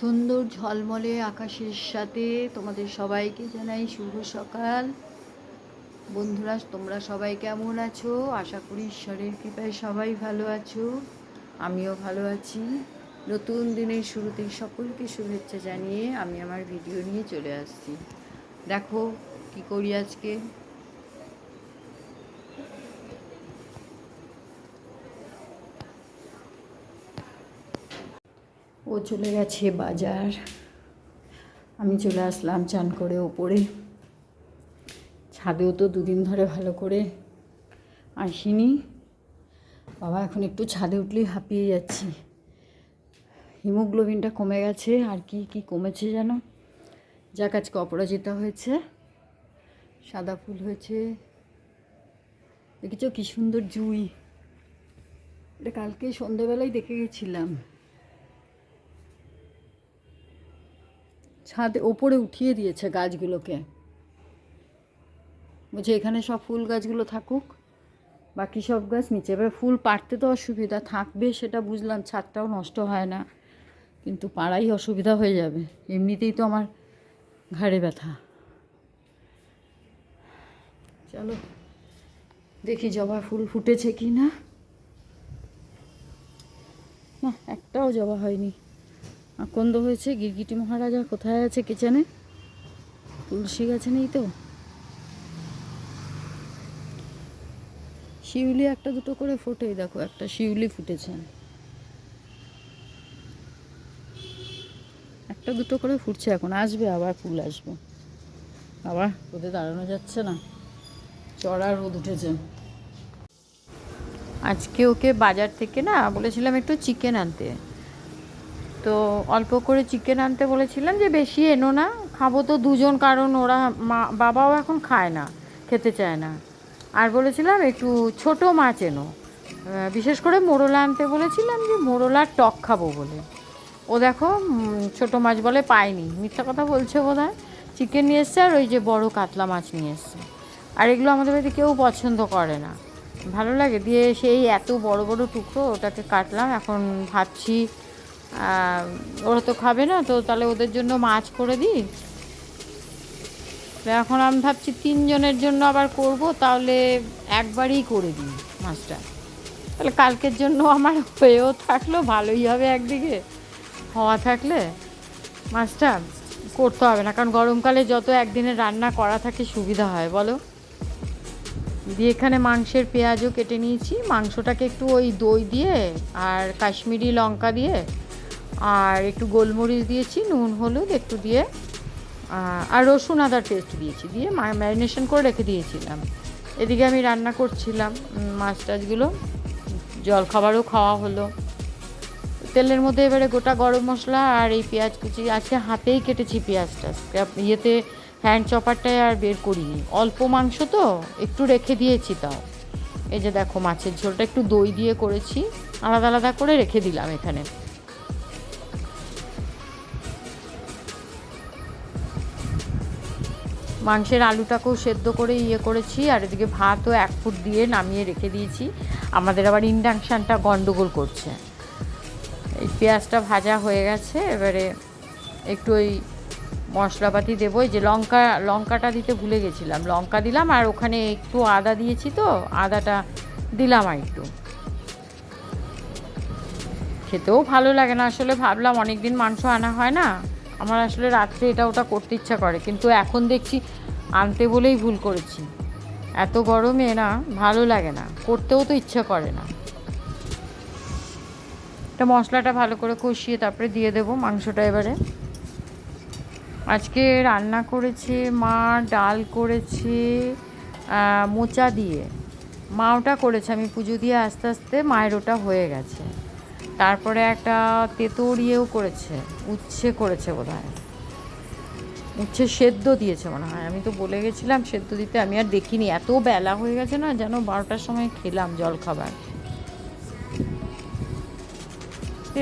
সুন্দর ঝলমলে আকাশের সাথে তোমাদের সবাইকে জানাই শুভ সকাল। বন্ধুরা, তোমরা সবাই কেমন আছো? আশা করি ঈশ্বরের কৃপায় সবাই ভালো আছো, আমিও ভালো আছি। নতুন দিনের শুরুতেই সকলকে শুভেচ্ছা জানিয়ে আমি আমার ভিডিও নিয়ে চলে আসছি। দেখো কি করি আজকে। ও চলে গেছে বাজার, আমি চলে আসলাম চান করে ওপরে। ছাদেও তো দুদিন ধরে ভালো করে আসিনি বাবা, এখন একটু ছাদে উঠলেই হাঁপিয়ে যাচ্ছি। হিমোগ্লোবিনটা কমে গেছে, আর কি কি কমেছে যেন। যাক, আজকে অপরাজিতা হয়েছে, সাদা ফুল হয়েছে। দেখেছো কি সুন্দর জুঁই, এটা কালকে সন্ধেবেলায় দেখে গেছিলাম। ছাদে ওপরে উঠিয়ে দিয়েছে গাছগুলোকে, বলছে এখানে সব ফুল গাছগুলো থাকুক, বাকি সব গাছ নিচে। এবার ফুল পাড়তে তো অসুবিধা থাকবে সেটা বুঝলাম, ছাদটাও নষ্ট হয় না, কিন্তু পাড়াই অসুবিধা হয়ে যাবে। এমনিতেই তো আমার ঘাড়ে ব্যথা। চলো দেখি জবা ফুল ফুটেছে কি না। না, একটাও জবা হয়নি। আকন্দ হয়েছে। গিরগিটি মহারাজা কোথায় আছে কে জানে। তুলসী গাছে নেই তো। শিউলি একটা দুটো করে ফোটে, দেখো একটা শিউলি ফুটেছে, একটা দুটো করে ফুটছে। এখন আসবে, আবার ফুল আসবে। আবার রোদে দাঁড়ানো যাচ্ছে না, চড়া রোদ উঠেছে। আজকে ওকে বাজার থেকে না বলেছিলাম একটু চিকেন আনতে, তো অল্প করে চিকেন আনতে বলেছিলাম, যে বেশি এনো না, খাবো তো দুজন, কারণ ওরা বাবাও এখন খায় না, খেতে চায় না। আর বলেছিলাম একটু ছোট মাছ এনো, বিশেষ করে মোরলা আনতে বলেছিলাম, যে মোরলার টক খাবো বলে। ও দেখো ছোট মাছ বলে পাইনি, মিথ্যা কথা বলছে বোধহয়। চিকেন নিয়ে এসছে, আর ওই যে বড় কাতলা মাছ নিয়ে এসছে। আর এগুলো আমাদের বাড়িতে কেউ পছন্দ করে না, ভালো লাগে দিয়ে সেই এত বড় বড় টুকরো ওটাকে কাটলাম। এখন ভাবছি ওরা তো খাবে না, তো তাহলে ওদের জন্য মাছ করে দিই। এখন আমি ভাবছি 3 জনের জন্য আবার করব, তাহলে একবারই করে দিই মাছটা, তাহলে কালকের জন্য আমার হয়েও থাকলো, ভালোই হবে। একদিকে হওয়া থাকলে মাছটা করতে হবে না, কারণ গরমকালে যত একদিনে রান্না করা থাকে সুবিধা হয় বলো। দিয়ে এখানে মাংসের পেঁয়াজও কেটে নিয়েছি। মাংসটাকে একটু ওই দই দিয়ে আর কাশ্মীরি লঙ্কা দিয়ে আর একটু গোলমরিচ দিয়েছি, নুন হলুদ একটু দিয়ে, আর রসুন আদার পেস্ট দিয়েছি, দিয়ে ম্যারিনেশন করে রেখে দিয়েছিলাম। এদিকে আমি রান্না করছিলাম মাছ টাছগুলো, জলখাবারও খাওয়া হলো। তেলের মধ্যে এবারে গোটা গরম মশলা আর এই পেঁয়াজ কুচি আছে, হাতেই কেটেছি পেঁয়াজটা, ইয়েতে হ্যান্ড চপারটায় আর বের করিনি। অল্প মাংস তো একটু রেখে দিয়েছি তাও। এই যে দেখো মাছের ঝোলটা একটু দই দিয়ে করেছি, আলাদা আলাদা করে রেখে দিলাম এখানে। মাংসের আলুটাকেও সেদ্ধ করে করেছি, আর এদিকে ভাতও 1 ফুট দিয়ে নামিয়ে রেখে দিয়েছি। আমাদের আবার ইন্ডাকশানটা গন্ডগোল করছে। এই পেঁয়াজটা ভাজা হয়ে গেছে, এবারে একটু ওই মশলাপাতি দেবো। এই যে লঙ্কাটা দিতে ভুলে গেছিলাম, লঙ্কা দিলাম, আর ওখানে একটু আদা দিয়েছি, তো আদাটা দিলাম। আর একটু খেতেও ভালো লাগে না আসলে, ভাবলাম অনেক দিন মাংস আনা হয় না, আমার আসলে রাত্রে এটা ওটা করতে ইচ্ছা করে, কিন্তু এখন দেখছি আনতে বলেই ভুল করেছি। এত গরমে না ভালো লাগে না, করতেও তো ইচ্ছা করে না। এটা মশলাটা ভালো করে কষিয়ে তারপরে দিয়ে দেবো মাংসটা। এবারে আজকে রান্না করেছে মা, ডাল করেছে মোচা দিয়ে, মা ওটা করেছে, আমি পুজো দিয়ে আস্তে আস্তে মায়ের ওটা হয়ে গেছে। তারপরে একটা তেঁতুর করেছে, উচ্ছে করেছে বোধহয়, উচ্ছে সেদ্ধ দিয়েছে মনে হয়, আমি তো বলে গেছিলাম সেদ্ধ দিতে, আমি আর দেখিনি, এত বেলা হয়ে গেছে না, যেন 12টার সময় খেলাম জলখাবার।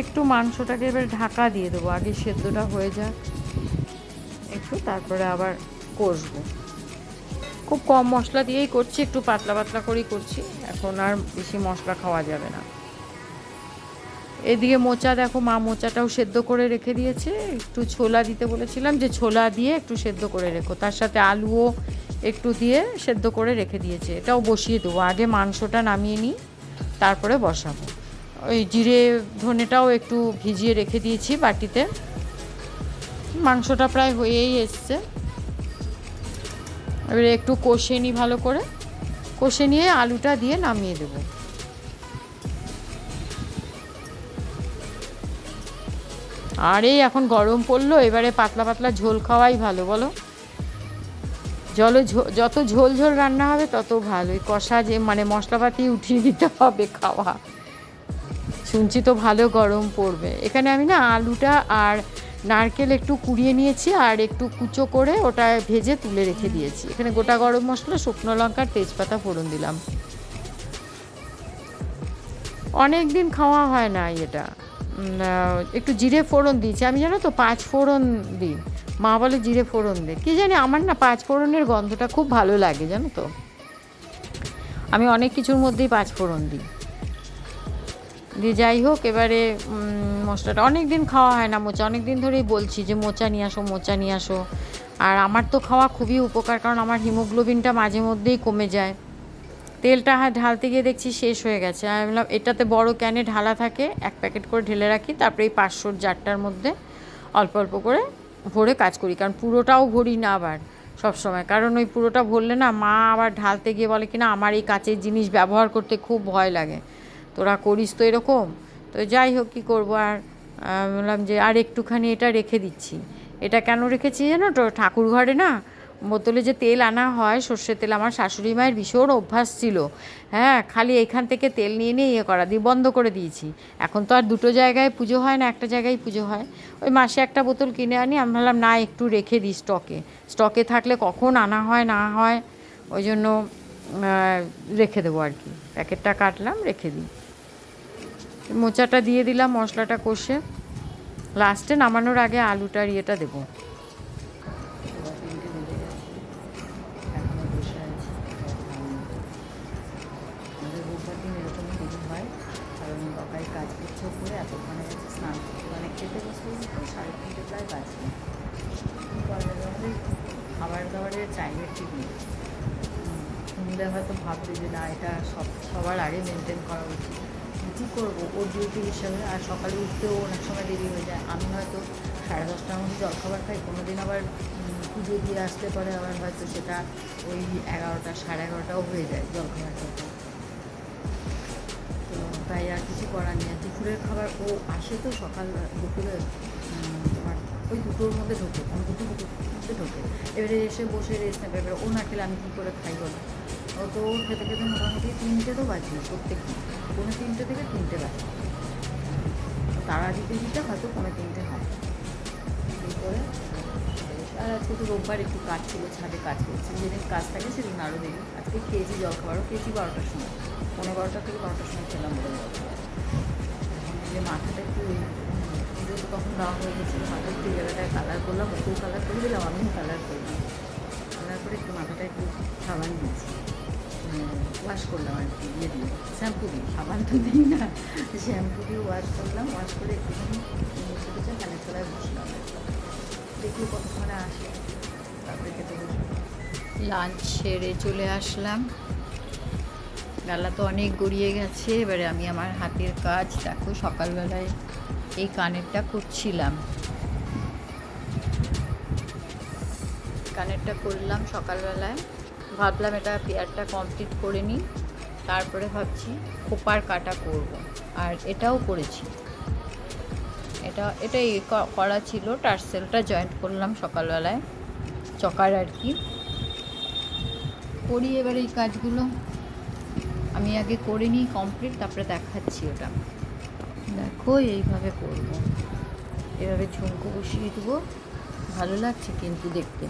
একটু মাংসটাকে এবার ঢাকা দিয়ে দেবো, আগে সেদ্ধটা হয়ে যাক একটু, তারপরে আবার কষবো। খুব কম মশলা দিয়েই করছি, একটু পাতলা পাতলা করেই করছি, এখন আর বেশি মশলা খাওয়া যাবে না। এদিকে মোচা দেখো, মা মোচাটাও সেদ্ধ করে রেখে দিয়েছে। একটু ছোলা দিতে বলেছিলাম যে ছোলা দিয়ে একটু সেদ্ধ করে রেখো, তার সাথে আলুও একটু দিয়ে সেদ্ধ করে রেখে দিয়েছে। এটাও বসিয়ে দেবো, আগে মাংসটা নামিয়ে নিই তারপরে বসাবো। ওই জিরে ধনেটাও একটু ভিজিয়ে রেখে দিয়েছি বাটিতে। মাংসটা প্রায় হয়েই এসছে, এবারে একটু কষে নিই ভালো করে, কষে নিয়ে আলুটা দিয়ে নামিয়ে দেবো। আর এই এখন গরম পড়লো, এবারে পাতলা পাতলা ঝোল খাওয়াই ভালো বলো। যত ঝোল ঝোল রান্না হবে তত ভালো। ওই কষা যে মানে মশলাপাতি উঠিয়ে দিতে হবে খাওয়া। শুনছি তো ভালো গরম পড়বে। এখানে আমি না আলুটা আর নারকেল একটু কুড়িয়ে নিয়েছি আর একটু কুচো করে ওটা ভেজে তুলে রেখে দিয়েছি। এখানে গোটা গরম মশলা, শুকনো লঙ্কার তেজপাতা ফোড়ন দিলাম। অনেক দিন খাওয়া হয় না এটা। একটু জিরে ফোড়ন দিয়েছি আমি, জানো তো 5 ফোড়ন দিই। মা বলে জিরে ফোড়ন দে, কী জানি আমার না 5 ফোড়নের গন্ধটা খুব ভালো লাগে জানো তো। আমি অনেক কিছুর মধ্যেই 5 ফোড়ন দিই। দিয়ে যাই হোক, এবারে মশলাটা অনেক দিন খাওয়া হয় না মোচা, অনেক দিন ধরেই বলছি যে মোচা নিয়ে আসো, মোচা নিয়ে আসো। আর আমার তো খাওয়া খুবই উপকার, কারণ আমার হিমোগ্লোবিনটা মাঝে মধ্যেই কমে যায়। তেলটা ঢালতে গিয়ে দেখছি শেষ হয়ে গেছে। আমি বললাম এটাতে বড় ক্যানে ঢালা থাকে, 1 প্যাকেট করে ঢেলে রাখি, তারপরে এই 500 জারটার মধ্যে অল্প অল্প করে ভরে কাজ করি। কারণ পুরোটাও ভরি না আবার সবসময়, কারণ ওই পুরোটা ভরলে না মা আবার ঢালতে গিয়ে বলে কি না আমার এই কাচের জিনিস ব্যবহার করতে খুব ভয় লাগে, তোরা করিস তো এরকম। তো যাই হোক, কী করবো আর, বললাম যে আর একটুখানি এটা রেখে দিচ্ছি। এটা কেন রেখেছি জানো তো, ঠাকুর ঘরে না বোতলে যে তেল আনা হয় সর্ষের তেল, আমার শাশুড়ি মায়ের ভীষণ অভ্যাস ছিল। হ্যাঁ, খালি এখান থেকে তেল নিয়ে নিয়ে ইয়ে করা, দিয়ে বন্ধ করে দিয়েছি। এখন তো আর দুটো জায়গায় পুজো হয় না, একটা জায়গায় পুজো হয়। ওই মাসে একটা বোতল কিনে আনি। আমি ভাবলাম না একটু রেখে দিই স্টকে থাকলে কখন আনা হয় না হয়, ওই জন্য রেখে দেবো আর কি। প্যাকেটটা কাটলাম, রেখে দিই। মোচাটা দিয়ে দিলাম, মশলাটা কষে লাস্টে নামানোর আগে আলুটার ইয়েটা দেবো। কাজ করছে করে এতক্ষণে গেছে স্নান করতে, মানে খেতে বসতে বসতে 3:30 প্রায় বাজবে। আমাদের খাবার দাবারের টাইমের ঠিক নেই। শুনলে হয়তো ভাববে যে না এটা সবার আগে মেনটেন করা উচিত। কী করবো, ওর ডিউটি হিসাবে। আর সকালে উঠতেও অনেক সময় দেরি হয়ে যায়। আমি হয়তো 10:30টার মধ্যে জলখাবার খাই, কোনো দিন আবার পুজো দিয়ে আসতে পারে, আবার হয়তো সেটা ওই 11টা 11:30টাও হয়ে যায় জলখাবার খেতে। তো তাই আর কিছু করার নেই। দুপুরের খাবার ও আসে তো সকাল দুপুরে তোমার ওই 2টোর মধ্যে ঢোকে, 2টোর মধ্যে ঢোকে। এবারে এসে বসে রেস্ট নেবে। এবারে ও না খেলে আমি কী করে খাই বলো। ও তো খেতে খেতে মোটামুটি 3টে তো বাজবে প্রত্যেক দিন, 2:45 থেকে 3টে বাজে। তারা দিতে দিতে হয়তো 2:45 হয়। এই করে আর আজকে তো রোববার একটু কাজ ছিল, ছাদে কাজ করছি। যেদিন কাজ থাকে সেদিন আরও দেরি। আজকে খেয়েছি জলখাবারও খেয়েছি 12টার সময়, 12:15 থেকে 12টার সময় খেলাম বলে জলখাবার। যে মাথাটা একটু পুজো তো তখন দেওয়া হয়ে গেছিলো, মাথা একটু জায়গাটায় কালার করলাম, ওকেও কালার করে দিলাম, আমিও কালার করলাম। কালার করে একটু মাথাটা একটু সাবান দিয়েছি, ওয়াশ করলাম আর কি, দিয়ে দিয়ে শ্যাম্পু দিই, সাবান তো দিই না, শ্যাম্পু দিয়ে ওয়াশ করলাম। ওয়াশ করে একটুখানি বসে বসে ফ্যানের তলায় বসলাম। দেখি কতক্ষণে আসে, তারপরে খেতে বসবো। লাঞ্চ সেরে চলে আসলাম। বেলা তো অনেক গড়িয়ে গেছে। এবারে আমি আমার হাতের কাজ দেখো, সকালবেলায় এই কানেরটা করছিলাম, কানেরটা করলাম সকালবেলায়। ভাবলাম এটা পেয়ারটা কমপ্লিট করে নিই, তারপরে ভাবছি খোপার কাটা করব। আর এটাও করেছি, এটাই করা ছিল। টার্সেলটা জয়েন্ট করলাম সকালবেলায়, চকার আর কি করি। এবার এই কাজগুলো আমি আগে করে নিই কমপ্লিট, তারপরে দেখাচ্ছি। ওটা দেখো এইভাবে করব, এভাবে ঝুমকো বসিয়ে দেবো। ভালো লাগছে কিন্তু দেখতে।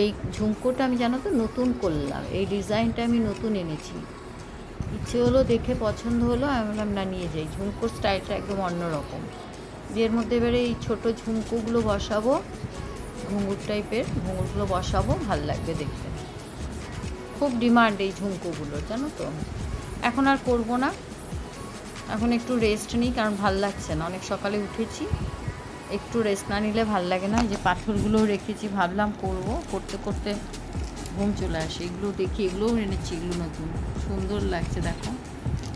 এই ঝুমকোটা আমি জানো তো নতুন করলাম, এই ডিজাইনটা আমি নতুন এনেছি। ইচ্ছে হলো, দেখে পছন্দ হলো, আমি বললাম না নিয়ে যাই। ঝুমকোর স্টাইলটা একদম অন্যরকম। এর মধ্যে এবারে এই ছোটো ঝুমকোগুলো বসাবো, ঘুঙুর টাইপের ঘুঙুরগুলো বসাবো, ভাল লাগবে দেখতে। খুব ডিমান্ড এই ঝুমকোগুলো জানো তো। এখন আর করবো না, এখন একটু রেস্ট নিই, কারণ ভাল লাগছে না, অনেক সকালে উঠেছি, একটু রেস্ট না নিলে ভাল লাগে না। যে পাথরগুলোও রেখেছি, ভাবলাম করব, করতে করতে ঘুম চলে আসে। এগুলো দেখি, এগুলোও এনেছি, এগুলো নতুন, সুন্দর লাগছে। দেখো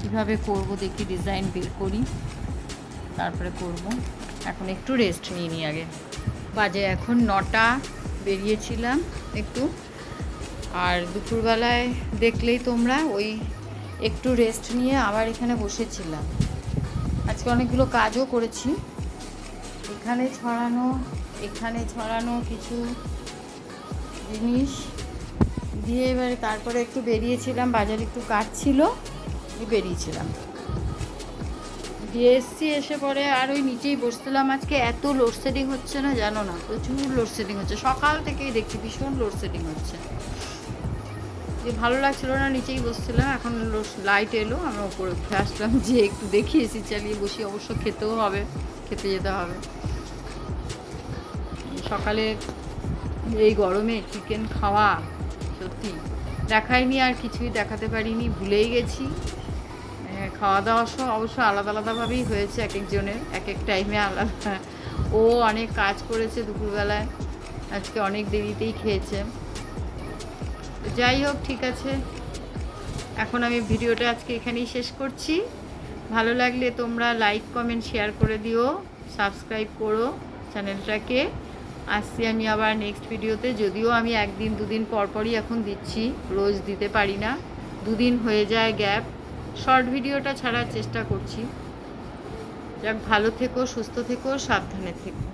কীভাবে করব, দেখি ডিজাইন বের করি, তারপরে করব। এখন একটু রেস্ট নিয়ে নিই আগে। বাজে এখন 9টা, বেরিয়েছিলাম একটু, আর দুপুরবেলায় দেখলেই তোমরা ওই একটু রেস্ট নিয়ে আবার এখানে বসেছিলাম। আজকে অনেকগুলো কাজও করেছি, এখানে ছড়ানো কিছু জিনিস দিয়ে এবারে তারপরে একটু বেরিয়েছিলাম, বাজারে একটু কাজ ছিল, বেরিয়েছিলাম, দিয়ে এসছি। এসে পরে আর ওই নিচেই বসছিলাম। আজকে এত লোডশেডিং হচ্ছে না, জানো না, প্রচুর লোডশেডিং হচ্ছে, সকাল থেকেই দেখছি ভীষণ লোডশেডিং হচ্ছে। যে ভালো লাগছিল না, নিচেই বসছিলাম। এখন লাইট এলো, আমরা উপরে উঠে আসলাম, যে একটু দেখি এসি চালিয়ে বসি। অবশ্য খেতেও হবে, খেতে যেতে হবে। সকালে এই গরমে চিকেন খাওয়া সত্যি দেখাইনি, আর কিছুই দেখাতে পারিনি, ভুলেই গেছি। খাওয়া দাওয়া অবশ্য আলাদা আলাদাভাবেই হয়েছে, এক একজনের এক এক টাইমে আলাদা। ও অনেক কাজ করেছে দুপুরবেলায়, আজকে অনেক দেরিতেই খেয়েছে। যাই হোক, ঠিক আছে, এখন আমি ভিডিওটা আজকে এখানেই শেষ করছি। ভালো লাগলে তোমরা লাইক কমেন্ট শেয়ার করে দিও, সাবস্ক্রাইব করো চ্যানেলটাকে। আসছি আমি আবার নেক্সট ভিডিওতে, যদিও আমি একদিন দুদিন পরপরই এখন দিচ্ছি, রোজ দিতে পারি না, দুদিন হয়ে যায় গ্যাপ। শর্ট ভিডিওটা ছাড়ার চেষ্টা করছি। যাক, ভালো থেকো, সুস্থ থেকো, সাবধানে থেকো।